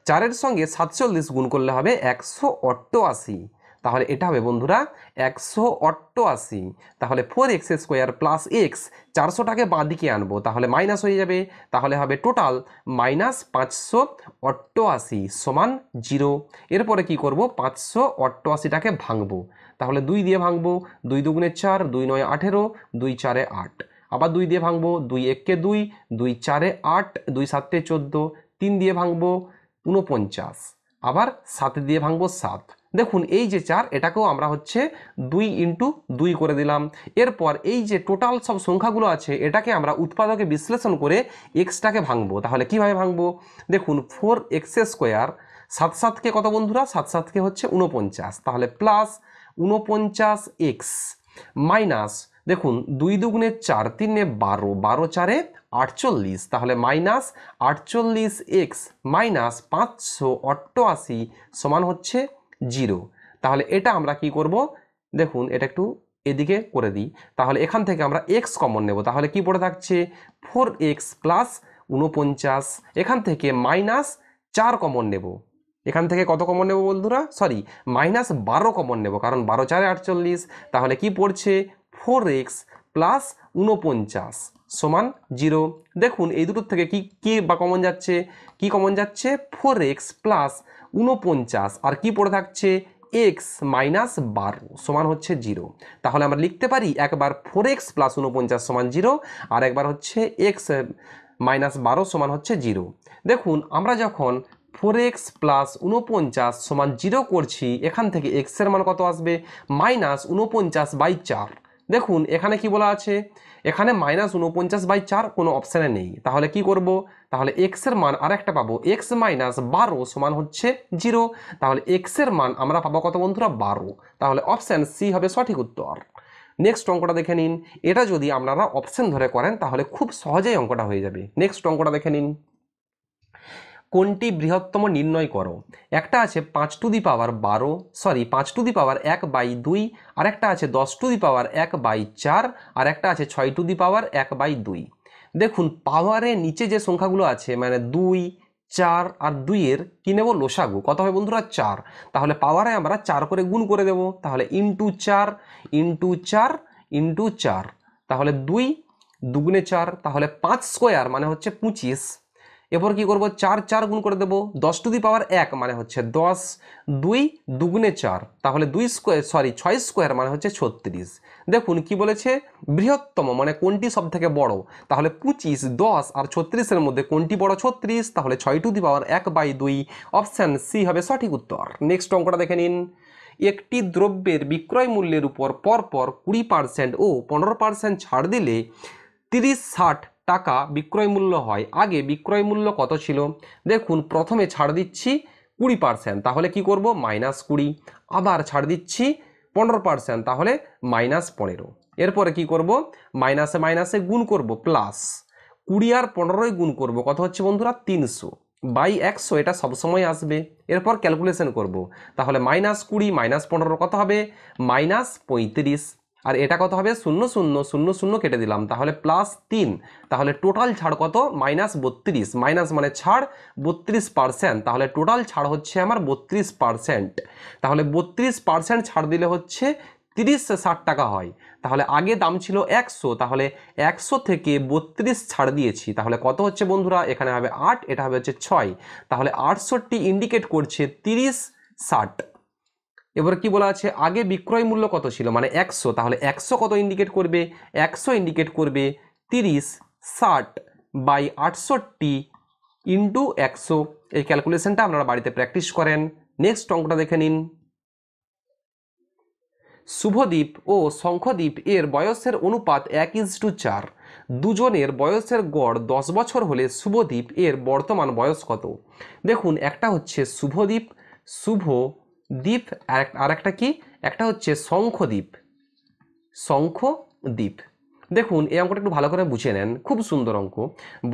4-এর সঙ্গে 47 গুণ করলে হবে 188। তাহলে এটা হবে বন্ধুরা 188। তাহলে 4x স্কোয়ার প্লাস এক্স, 400টাকে বাঁ দিকে আনবো, তাহলে মাইনাস হয়ে যাবে, তাহলে হবে টোটাল -588 সমান 0। এরপরে কি করব, 588টাকে ভাঙবো, তাহলে 2 দিয়ে ভাঙবো, 2 দুগুণে 4, 2 9 18, 2 4 8, আবার 2 দিয়ে ভাঙবো, 2 1 2, 2 4 8, 2 7 14, 3 দিয়ে ভাঙবো 49, আবার 7 দিয়ে ভাঙবো 7। দেখুন এই যে 4, এটাকেও আমরা হচ্ছে 2 ইন্টু 2 করে দিলাম। এরপর এই যে টোটাল সব সংখ্যাগুলো আছে এটাকে আমরা উৎপাদকে বিশ্লেষণ করে এক্সটাকে ভাঙবো। তাহলে কিভাবে ভাঙবো, দেখুন 4x স্কোয়ার, 7 কত বন্ধুরা, 7 হচ্ছে 49, তাহলে প্লাস 49x মাইনাস, দেখুন 2 দুগুণে 4, 3 12, 12 4 48, তাহলে মাইনাস 48x মাইনাস 588 সমান হচ্ছে 0। তাহলে এটা আমরা কি করব, দেখুন এটা একটু এদিকে করে দিই, তাহলে এখান থেকে আমরা x কমন নেব, তাহলে কি পড়ে থাকছে 4x প্লাস 49, এখান থেকে -4 কমন নেব, এখান থেকে কত কমন নেব বন্ধুরা, সরি -12 কমন নেব, কারণ 12 4 48, তাহলে কি পড়ছে 4x প্লাস 49 সমান 0। দেখুন এই দুটোর থেকে কি বা কমন যাচ্ছে, কি কমন যাচ্ছে 4x প্লাস 49, আর কি পড়ে থাকছে এক্স মাইনাস 12 সমান হচ্ছে 0। তাহলে আমরা লিখতে পারি একবার 4x প্লাস 49 সমান 0, আর একবার হচ্ছে এক্স মাইনাস 12 সমান হচ্ছে 0। দেখুন আমরা যখন 4x প্লাস 49 সমান 0 করছি, এখান থেকে x এর মান কত আসবে? মাইনাস 49/4। দেখুন এখানে কি বলা আছে, এখানে মাইনাস 49/4 কোনো অপশানে নেই। তাহলে কি করব? তাহলে x এর মান আর একটা পাবো, x মাইনাস 12 সমান হচ্ছে 0। তাহলে x এর মান আমরা পাবো কত বন্ধুরা? 12। তাহলে অপশান সি হবে সঠিক উত্তর। নেক্সট অঙ্কটা দেখে নিন। এটা যদি আপনারা অপশন ধরে করেন তাহলে খুব সহজেই অঙ্কটা হয়ে যাবে। নেক্সট অঙ্কটা দেখে নিন। কোনটি বৃহত্তম নির্ণয় করো। একটা আছে 5^12 5^1/2, আর একটা আছে 10^1/4, আর একটা আছে 6^1/2। দেখুন পাওয়ারের নিচে যে সংখ্যাগুলো আছে মানে 2, 4 আর 2 এর কি নেব? লসাগু। কত হবে বন্ধুরা? 4। তাহলে পাওয়ারে আমরা 4 করে গুণ করে দেব। তাহলে ইন্টু 4 ইন্টু 4 ইন্টু 4, তাহলে 2 দুগুণে 4, তাহলে 5 স্কোয়ার মানে হচ্ছে 25। এরপর কি করব? 4 4 গুণ করে দেব। 10^1 মানে হচ্ছে 10, 2 দুগুণে 4, তাহলে 6 স্কোয়ার মানে হচ্ছে 36। দেখুন কি বলেছে? বৃহত্তম মানে কোনটি সব থেকে বড়। তাহলে 25, 10 আর 36-এর মধ্যে কোনটি বড়? 36। তাহলে 6^1/2 অপশান সি হবে সঠিক উত্তর। নেক্সট অঙ্কটা দেখে নিন। একটি দ্রব্যের বিক্রয় মূল্যের উপর পরপর 20% ও 15% ছাড় দিলে 30-60 টাকা বিক্রয় মূল্য হয়। আগে বিক্রয় মূল্য কত ছিল? দেখুন প্রথমে ছাড় দিচ্ছি 20%, তাহলে কি করব? -20। আবার ছাড় দিচ্ছি 15%, তাহলে -15। এরপরে কি করব? মাইনাসে মাইনাসে গুণ করব, প্লাস 20 আর 15 গুণ করব, কত হচ্ছে বন্ধুরা? 300/100। এটা সবসময় আসবে। এরপর ক্যালকুলেশন করব, তাহলে -20 -15 কত হবে? -35। আর এটা কত হবে? 0 0 0 0 কেটে দিলাম, তাহলে +3। তাহলে টোটাল ছাড় কত? -32। মাইনাস মানে ছাড়, 32%। তাহলে টোটাল ছাড় হচ্ছে আমার 32%। তাহলে 32% ছাড় দিলে হচ্ছে 30-60 টাকা হয়। তাহলে আগে দাম ছিল 100, তাহলে 100 থেকে 32 ছাড় দিয়েছি, তাহলে কত হচ্ছে বন্ধুরা? এখানে হবে 8, এটা হবে হচ্ছে 6। তাহলে 68 ইন্ডিকেট করছে 30-60। এবার কি বলা আছে? আগে বিক্রয় মূল্য কত ছিল? মানে 100, তাহলে 100 কত ইন্ডিকেট করবে? 100 ইন্ডিকেট করবে 30/60/68 ইন্টু 100। এই ক্যালকুলেশনটা আপনারা বাড়িতে প্র্যাকটিস করেন। নেক্সট অঙ্কটা দেখে নিন। শুভদীপ ও শঙ্খদীপ এর বয়সের অনুপাত 1:4। দুজনের বয়সের গড় 10 বছর হলে শুভদীপ এর বর্তমান বয়স কত? দেখুন একটা হচ্ছে শুভদীপ, শুভদীপ, আর একটা কি? একটা হচ্ছে শঙ্খদীপ, শঙ্খদীপ। দেখুন এই অঙ্কটা একটু ভালো করে বুঝে নেন, খুব সুন্দর অঙ্ক।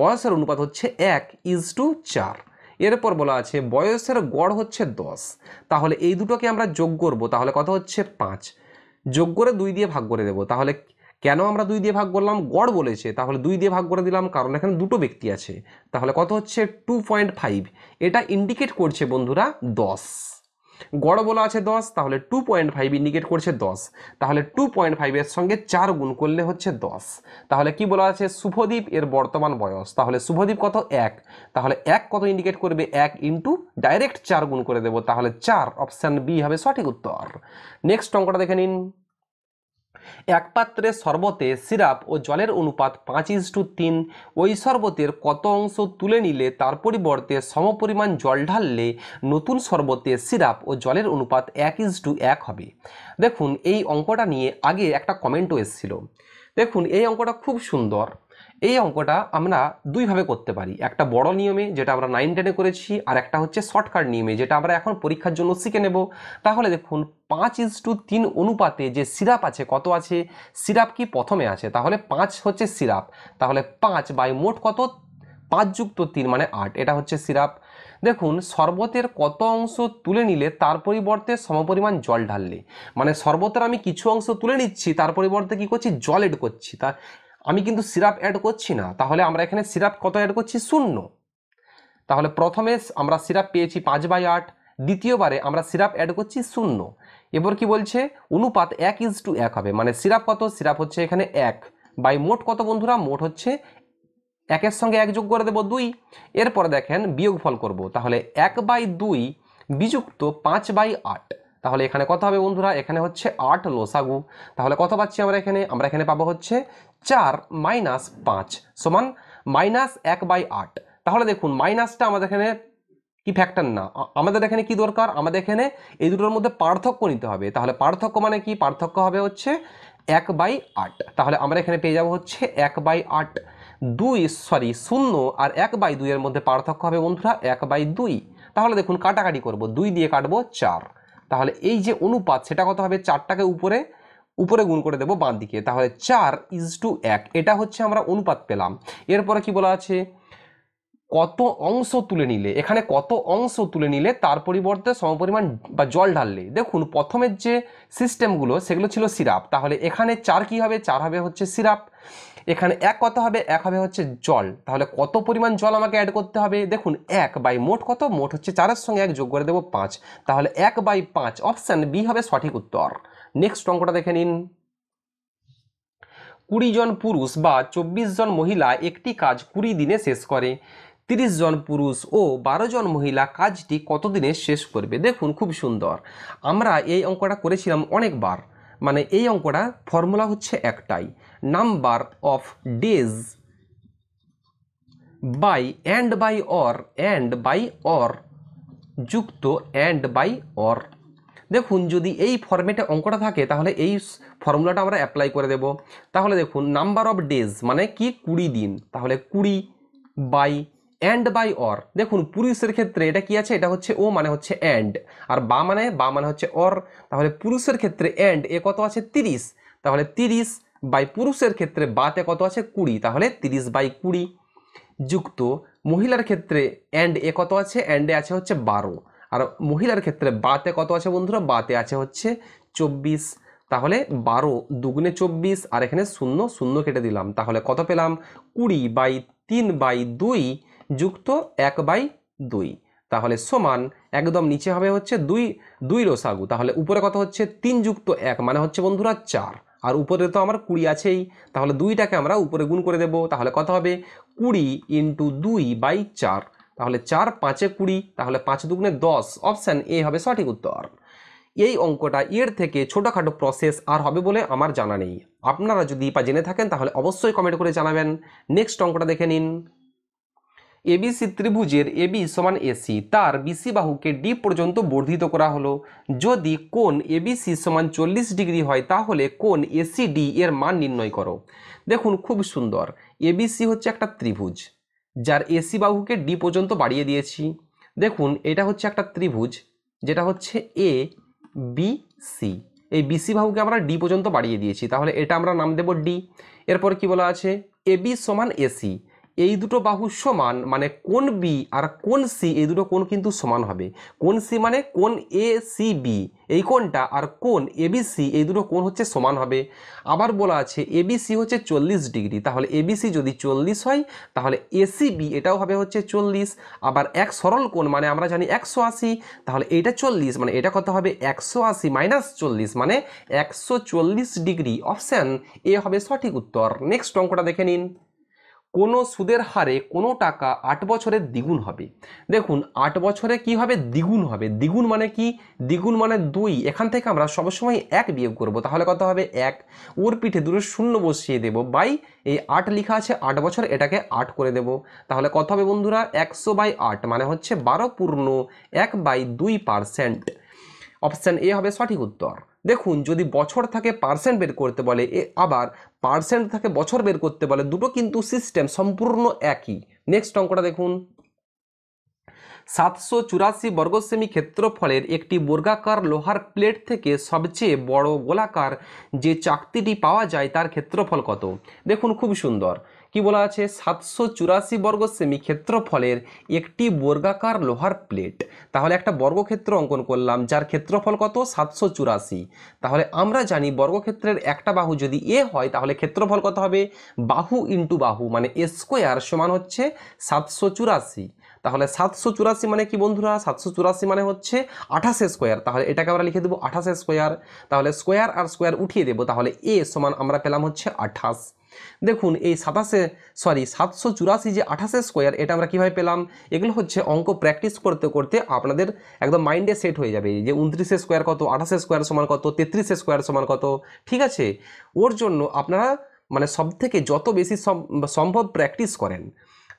বয়সের অনুপাত হচ্ছে 1:4। এরপর বলা আছে বয়সের গড় হচ্ছে 10। তাহলে এই দুটোকে আমরা যোগ করব, তাহলে কত হচ্ছে? 5। যোগ করে 2 দিয়ে ভাগ করে দেব। তাহলে কেন আমরা 2 দিয়ে ভাগ করলাম? গড় বলেছে, তাহলে 2 দিয়ে ভাগ করে দিলাম, কারণ এখানে দুটো ব্যক্তি আছে। তাহলে কত হচ্ছে? 2.5। এটা ইন্ডিকেট করছে বন্ধুরা 10। গড় বলা আছে 10, তাহলে 2.5 ইন্ডিকেট করছে 10। তাহলে 2.5 এর সঙ্গে 4 গুণ করলে হচ্ছে 10। তাহলে কি বলা আছে? শুভদীপ এর বর্তমান বয়স। তাহলে শুভদীপ কত? 1। তাহলে 1 কত ইন্ডিকেট করবে? 1 ইন্টু ডাইরেক্ট 4 গুণ করে দেবো, তাহলে 4। অপশান বি হবে সঠিক উত্তর। নেক্সট অঙ্কটা দেখে নিন। এক পাত্রে শরবতে সিরাপ ও জলের অনুপাত 5:3। ওই শরবতের কত অংশ তুলে নিলে তার পরিবর্তে সমপরিমাণ জল ঢাললে নতুন শরবতে সিরাপ ও জলের অনুপাত 1:1 হবে। দেখুন এই অঙ্কটা নিয়ে আগে একটা কমেন্টও এসেছিল। দেখুন এই অঙ্কটা খুব সুন্দর। এই অঙ্কটা আমরা দুইভাবে করতে পারি, একটা বড় নিয়মে যেটা আমরা 9-10-এ করেছি, আর একটা হচ্ছে শর্টকাট নিয়মে যেটা আমরা এখন পরীক্ষার জন্য শিখে নেব। তাহলে দেখুন 5:3 অনুপাতে যে সিরাপ আছে, কত আছে? সিরাপ কি প্রথমে আছে, তাহলে 5 হচ্ছে সিরাপ। তাহলে 5 বাই মোট কত? 5 যুক্ত 3 মানে 8, এটা হচ্ছে সিরাপ। দেখুন শরবতের কত অংশ তুলে নিলে তার পরিবর্তে সমপরিমাণ জল ঢাললে, মানে শরবতের আমি কিছু অংশ তুলে নিচ্ছি, তার পরিবর্তে কি করছি? জল এড করছি। তা আমি কিন্তু সিরাপ অ্যাড করছি না। তাহলে আমরা এখানে সিরাপ কত অ্যাড করছি? 0। তাহলে প্রথমে আমরা সিরাপ পেয়েছি 5/8, দ্বিতীয়বারে আমরা সিরাপ অ্যাড করছি 0। এবার কি বলছে? অনুপাত 1:1 হবে, মানে সিরাপ কত? সিরাপ হচ্ছে এখানে 1 বাই মোট কত বন্ধুরা? মোট হচ্ছে 1-এর সঙ্গে 1 যোগ করে দেবো 2। এরপরে দেখেন বিয়োগফল করব, তাহলে 1/2 বিযুক্ত 5/8, তাহলে এখানে কত হবে বন্ধুরা, এখানে হচ্ছে 8 লসাগু। তাহলে কত পাচ্ছি আমরা এখানে পাবো হচ্ছে 4 - 5 সমান -1/8। তাহলে দেখুন মাইনাসটা আমাদের এখানে কি ফ্যাক্টর না, আমাদের এখানে কি দরকার, আমাদের এখানে এই দুটোর মধ্যে পার্থক্য নিতে হবে। তাহলে পার্থক্য মানে কি, পার্থক্য হবে হচ্ছে 1/8। তাহলে আমরা এখানে পেয়ে যাব হচ্ছে 1/8। 0 আর 1/2 এর মধ্যে পার্থক্য হবে বন্ধুরা 1/2। তাহলে দেখুন কাটাকাটি করব, 2 দিয়ে কাটবো 4। তাহলে এই যে অনুপাত সেটা কত হবে, 4টাকে উপরে উপরে গুণ করে দেবো বাঁ দিকে। তাহলে 4:1, এটা হচ্ছে আমরা অনুপাত পেলাম। এরপরে কি বলা আছে, কত অংশ তুলে নিলে, এখানে কত অংশ তুলে নিলে তার পরিবর্তে সমপরিমাণ বা জল ঢাললে। দেখুন প্রথমের যে সিস্টেমগুলো সেগুলো ছিল সিরাপ, তাহলে এখানে 4 কি হবে, 4 হবে হচ্ছে সিরাপ। এখানে 1 কত হবে, 1 হবে হচ্ছে জল। তাহলে কত পরিমাণ জল আমাকে অ্যাড করতে হবে, দেখুন 1 বাই মোট কত, মোট হচ্ছে 4-এর সঙ্গে 1 যোগ করে দেবো 5। তাহলে 1/5, অপশান বি হবে সঠিক উত্তর। নেক্সট অঙ্কটা দেখে নিন। 20 জন পুরুষ বা 24 জন মহিলা একটি কাজ 20 দিনে শেষ করে। 30 জন পুরুষ ও 12 জন মহিলা কাজটি কত দিনে শেষ করবে। দেখুন খুব সুন্দর, আমরা এই অঙ্কটা করেছিলাম অনেকবার। মানে এই অঙ্কটা ফর্মুলা হচ্ছে একটাই, number of days by or যুক্ত বাই অর। দেখুন যদি এই ফর্মেটে অঙ্কটা থাকে তাহলে এই ফর্মুলাটা আমরা অ্যাপ্লাই করে দেব। তাহলে দেখুন নাম্বার অফ ডেজ মানে কি 20 দিন, তাহলে 20 বাই অর। দেখুন পুরুষের ক্ষেত্রে এটা কি আছে, এটা হচ্ছে ও মানে হচ্ছে আর বা মানে হচ্ছে অর। তাহলে পুরুষের ক্ষেত্রে এ কত আছে 30, তাহলে 30 বাই পুরুষের ক্ষেত্রে বাতে কত আছে 20, তাহলে 30/20 যুক্ত মহিলার ক্ষেত্রে এ কত আছে, এ আছে হচ্ছে 12, আর মহিলার ক্ষেত্রে বাতে কত আছে বন্ধুরা, বাতে আছে হচ্ছে 24। তাহলে 12 দুগুণে 24, আর এখানে 0 0 কেটে দিলাম। তাহলে কত পেলাম, 20/3/2 যুক্ত 1/2। তাহলে সমান একদম নিচে হবে হচ্ছে 2 লসাগু। তাহলে উপরে কত হচ্ছে 3 যুক্ত 1 মানে হচ্ছে বন্ধুরা 4, আর উপরে তো আমার 20 আছেই। তাহলে 2টাকে আমরা উপরে গুণ করে দেব। তাহলে কত হবে 20 × 2/4। তাহলে 4 5 20, তাহলে 5 দুগুণে 10, অপশান এ হবে সঠিক উত্তর। এই অঙ্কটা এর থেকে ছোটোখাটো প্রসেস আর হবে বলে আমার জানা নেই। আপনারা যদি জেনে থাকেন তাহলে অবশ্যই কমেন্ট করে জানাবেন। নেক্সট অঙ্কটা দেখে নিন। এবিসি ত্রিভুজের এবি সমান এসি, তার বিসি বাহুকে ডি পর্যন্ত বর্ধিত করা হলো। যদি কোণ এবিসি সমান 40 ডিগ্রি হয় তাহলে কোণ এসিডি এর মান নির্ণয় করো। দেখুন খুব সুন্দর, এবিসি হচ্ছে একটা ত্রিভুজ যার এসি বাহুকে ডি পর্যন্ত বাড়িয়ে দিয়েছি। দেখুন এটা হচ্ছে একটা ত্রিভুজ যেটা হচ্ছে এ বি সি, এই বিসি বাহুকে আমরা ডি পর্যন্ত বাড়িয়ে দিয়েছি, তাহলে এটা আমরা নাম দেব ডি। এরপর কি বলা আছে, এবি সমান এসি, এই দুটো বাহু সমান মানে কোণ বি আর কোণ সি, এই দুটো কোণ কিন্তু সমান হবে। কোণ সি মানে কোণ এ সি বি, এই কোণটা আর কোণ এবিসি, এই দুটো কোণ হচ্ছে সমান হবে। আবার বলা আছে এবিসি হচ্ছে 40 ডিগ্রি, তাহলে এবিসি যদি 40 হয় তাহলে এসিবি এটাও হবে হচ্ছে 40। আবার এক সরল কোণ মানে আমরা জানি 180, তাহলে এটা 40 মানে এটা কত হবে 180 - 40 মানে 140 ডিগ্রি, অপশান এ হবে সঠিক উত্তর। নেক্সট অঙ্কটা দেখে নিন। কোনো সুদের হারে কোনো টাকা 8 বছরে দ্বিগুণ হবে। দেখুন 8 বছরে কি হবে, দ্বিগুণ হবে। দ্বিগুণ মানে কি, দ্বিগুণ মানে 2, এখান থেকে আমরা সবসময় 1 বিয়োগ করব, তাহলে কত হবে 1, ওর পিঠে দুটো শূন্য বসিয়ে দেব, বাই এই 8 লেখা আছে 8 বছর, এটাকে 8 করে দেব। তাহলে কত হবে বন্ধুরা 100/8 মানে হচ্ছে 12.1/2%, অপশান এ হবে সঠিক উত্তর। দেখুন যদি বছর থাকে পার্সেন্ট বের করতে বলে, আবার পার্সেন্ট থাকে বছর বের করতে বলে, দুটো কিন্তু সিস্টেম সম্পূর্ণ একই। নেক্সট অঙ্কটা দেখুন। 784 বর্গ সেমি ক্ষেত্রফলের একটি বর্গাকার লোহার প্লেট থেকে সবচেয়ে বড় গোলাকার যে চাকতিটি পাওয়া যায় তার ক্ষেত্রফল কত। দেখুন খুব সুন্দর, কি বলা আছে 784 বর্গ সেমি ক্ষেত্রফলের একটি বর্গাকার লোহার প্লেট। তাহলে একটা বর্গক্ষেত্র অঙ্কন করলাম যার ক্ষেত্রফল কত 784। তাহলে আমরা জানি বর্গক্ষেত্রের একটা বাহু যদি এ হয় তাহলে ক্ষেত্রফল কত হবে, বাহু ইন্টু বাহু মানে এ স্কোয়ার সমান হচ্ছে 784। তাহলে 784 মানে কি বন্ধুরা, 784 মানে হচ্ছে 28 স্কোয়ার, তাহলে এটাকে আমরা লিখে দেবো 28 স্কোয়ার। তাহলে স্কোয়ার আর স্কোয়ার উঠিয়ে দেবো, তাহলে এ সমান আমরা পেলাম হচ্ছে 28। দেখুন এই 784 যে 28 স্কোয়ার, এটা আমরা কীভাবে পেলাম? এগুলো হচ্ছে অঙ্ক প্র্যাকটিস করতে করতে আপনাদের একদম মাইন্ডে সেট হয়ে যাবে যে 29 স্কোয়ার কত, 28 স্কোয়ার সমান কত, 33 স্কোয়ার সমান কত। ঠিক আছে, ওর জন্য আপনারা মানে সব থেকে যত বেশি সম্ভব প্র্যাকটিস করেন।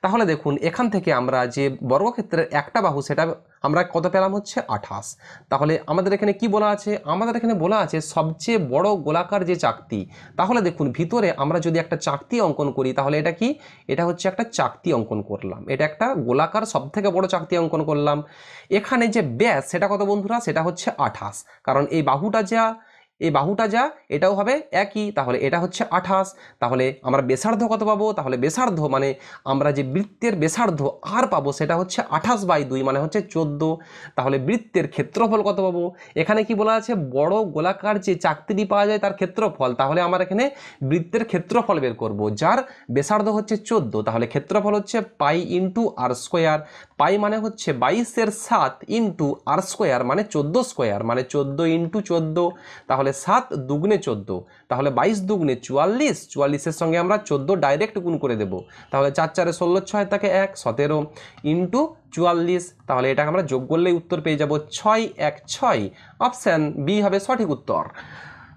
তাহলে দেখুন এখান থেকে আমরা যে বর্গক্ষেত্রের একটা বাহু সেটা আমরা কত পেলাম হচ্ছে 28। তাহলে আমাদের এখানে কি বলা আছে? আমাদের এখানে বলা আছে সবচেয়ে বড় গোলাকার যে চাকতি। তাহলে দেখুন ভিতরে আমরা যদি একটা চাকতি অঙ্কন করি তাহলে এটা কি? এটা হচ্ছে একটা চাকতি অঙ্কন করলাম, এটা একটা গোলাকার সবথেকে বড় চাকতি অঙ্কন করলাম। এখানে যে ব্যাস সেটা কত বন্ধুরা? সেটা হচ্ছে 28, কারণ এই বাহুটা যা এটাও হবে একই, তাহলে এটা হচ্ছে 28। তাহলে আমরা ব্যাসার্ধ কত পাবো? তাহলে ব্যাসার্ধ মানে আমরা যে বৃত্তের ব্যাসার্ধ আর পাবো সেটা হচ্ছে 28/2 মানে হচ্ছে 14। তাহলে বৃত্তের ক্ষেত্রফল কত পাবো? এখানে কি বলা আছে? বড় গোলাকার যে চাকতিটি পাওয়া যায় তার ক্ষেত্রফল। তাহলে আমরা এখানে বৃত্তের ক্ষেত্রফল বের করব, যার ব্যাসার্ধ হচ্ছে 14। তাহলে ক্ষেত্রফল হচ্ছে পাই ইন্টু আর স্কোয়ার। পাই মানে হচ্ছে 22 × 7 ইন্টু আর স্কোয়ার মানে 14 স্কোয়ার মানে 14 ইন্টু 14। তাহলে 7 দুগুণে 14, তাহলে 22 দুগুণে 44, 44-এর সঙ্গে আমরা 14 ডাইরেক্ট গুণ করে দেব। তাহলে 4 4 16 6 থাকে 1, 17 ইন্টু 44। তাহলে এটাকে আমরা যোগ করলেই উত্তর পেয়ে যাব 6 1 6। অপশান বি হবে সঠিক উত্তর।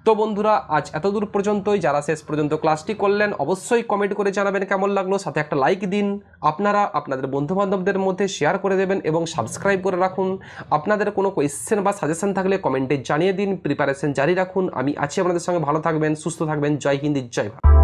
তো বন্ধুরা আজ এতদূর পর্যন্তই। যারা শেষ পর্যন্ত ক্লাসটি করলেন অবশ্যই কমেন্ট করে জানাবেন কেমন লাগলো, সাথে একটা লাইক দিন। আপনারা আপনাদের বন্ধুবান্ধবদের মধ্যে শেয়ার করে দেবেন এবং সাবস্ক্রাইব করে রাখুন। আপনাদের কোনো কোয়েশ্চেন বা সাজেশন থাকলে কমেন্টে জানিয়ে দিন। প্রিপারেশন জারি রাখুন। আমি আছি আপনাদের সঙ্গে। ভালো থাকবেন, সুস্থ থাকবেন। জয় হিন্দ, জয় ভারত।